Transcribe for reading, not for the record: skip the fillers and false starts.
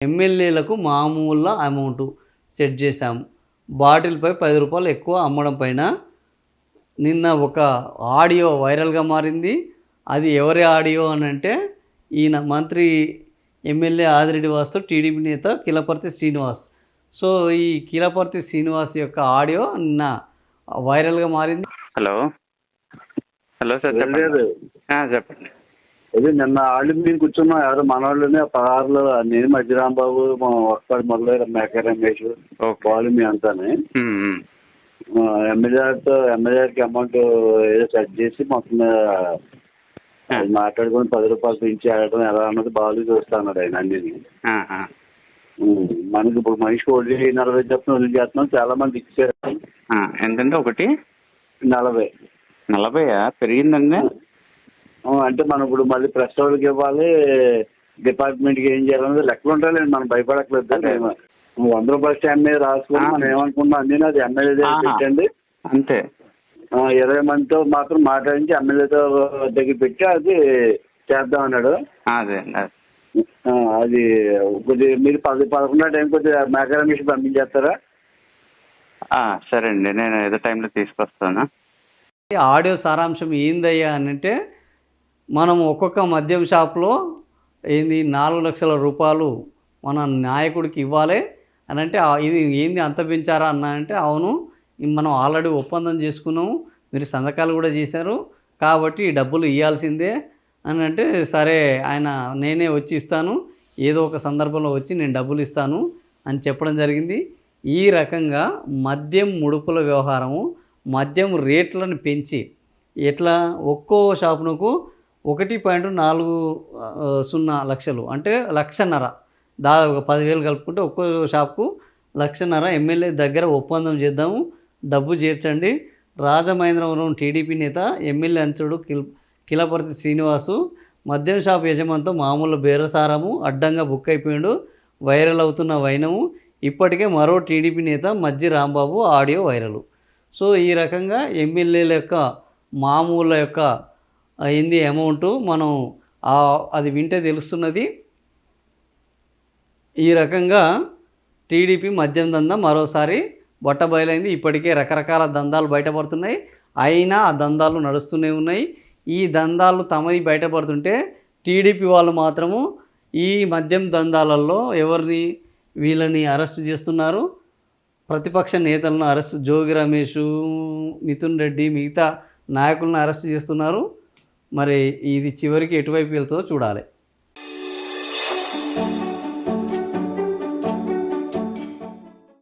ఎమ్మెల్యేలకు మామూలు amount set చేశాము. బాటిల్‌పై రూ. 10 ఎక్కువ అమ్మడం పైన నిన్న ఒక ఆడియో వైరల్‌గా మారింది. అది ఎవరి ఆడియో అనంటే ఈయన మంత్రి ఎమ్మెల్యే ఆదిరెడ్డి వాసు టీడీపీ నేత కిలపర్తి శ్రీనివాస్. సో, ఈ కిలపర్తి శ్రీనివాస్ యొక్క ఆడియో నిన్న వైరల్‌గా మారింది. హలో సార్, చెప్పండి. చెప్పండి. అది నిన్న వాళ్ళు మేము కూర్చున్నాం, ఎవరు మనవాళ్ళని పదహారులో నేను మధ్యరాంబాబు ఒక్కడు మొదలైన మేక రమేష్ వాళ్ళు మీ అంతానే ఎమ్మెల్యేకి అమౌంట్ ఏదో సెట్ చేసి మొత్తం మాట్లాడుకుని రూ. 10 పెంచి ఆడటం ఎలా అన్నది బాగా చూస్తున్నాడు ఆయన అన్ని. మనకి ఇప్పుడు మనిషికి 40 చెప్తున్నాం, వదిలి చేస్తున్నాం, చాలా మంది ఇచ్చారు. ఎంతంటే ఒకటి 40 పెరిగిందండి. అంటే మనం ఇప్పుడు మళ్ళీ ప్రెస్ వాళ్ళకి ఇవ్వాలి, డిపార్ట్మెంట్కి ఏం చేయాలన్నది లెక్కలు ఉంటాయండి. మనం భయపడట్లేదు. 100 రూపాయల స్టాండ్ మీద రాసుకొని మనం ఏమనుకున్నాం అన్నీ అది ఎమ్మెల్యే దగ్గర పెట్టండి, అంతే 20 మందితో మాత్రం మాట్లాడించి ఎమ్మెల్యేతో దగ్గర పెట్టి అది చేద్దాం అన్నాడు. అది కొద్దిగా మీరు 11 టైం కొద్దిగా మేక రమేష్ పంపించేస్తారా? సరే అండి, నేను ఏదో టైంలో తీసుకొస్తాను. ఆడియో సారాంశం ఏందయ్యా అంటే, మనం ఒక్కొక్క మద్యం షాప్లో 4 లక్షల రూపాయలు మన నాయకుడికి ఇవ్వాలి అని అంటే, ఇది ఏంది అంత పెంచారా అన్న అంటే, అవును మనం ఆల్రెడీ ఒప్పందం చేసుకున్నాము, మీరు సంతకాలు కూడా చేశారు, కాబట్టి ఈ డబ్బులు ఇవ్వాల్సిందే అని అంటే, సరే ఆయన నేనే వచ్చి ఇస్తాను, ఏదో ఒక సందర్భంలో వచ్చి నేను డబ్బులు ఇస్తాను అని చెప్పడం జరిగింది. ఈ రకంగా మద్యం ముడుపుల వ్యవహారము, మద్యం రేట్లను పెంచి ఎట్లా ఒక్కో షాపునకు 1.40 లక్షలు అంటే 1,50,000 దాదాపు 10,000 కలుపుకుంటే ఒక్కో షాప్కు 1,50,000 ఎమ్మెల్యే దగ్గర ఒప్పందం చేద్దాము, డబ్బు చేర్చండి. రాజమహేంద్రవరం టీడీపీ నేత ఎమ్మెల్యే అంచుడు కిలపర్తి శ్రీనివాసు మద్యం షాప్ యజమానితో మామూలు బేరసారము అడ్డంగా బుక్ అయిపోయాడు. వైరల్ అవుతున్న వైనము. ఇప్పటికే మరో టీడీపీ నేత మజ్జి రాంబాబు ఆడియో వైరల్. సో, ఈ రకంగా ఎమ్మెల్యేల యొక్క మామూలు యొక్క అమౌంట్ మనం అది వింటే తెలుస్తున్నది. ఈ రకంగా టీడీపీ మద్యం దందా మరోసారి బట్టబయలైంది. ఇప్పటికే రకరకాల దందాలు బయటపడుతున్నాయి, అయినా ఆ దందాలు నడుస్తూనే ఉన్నాయి. ఈ దందాలు తమది బయటపడుతుంటే టీడీపీ వాళ్ళు మాత్రము ఈ మద్యం దందాలలో వీళ్ళని అరెస్ట్ చేస్తున్నారు. ప్రతిపక్ష నేతలను అరెస్ట్, జోగి రమేష్, మిథున్ రెడ్డి, మిగతా నాయకులను అరెస్ట్ చేస్తున్నారు. మరి ఇది చివరికి ఎటువైపు వెళ్తుందో చూడాలి.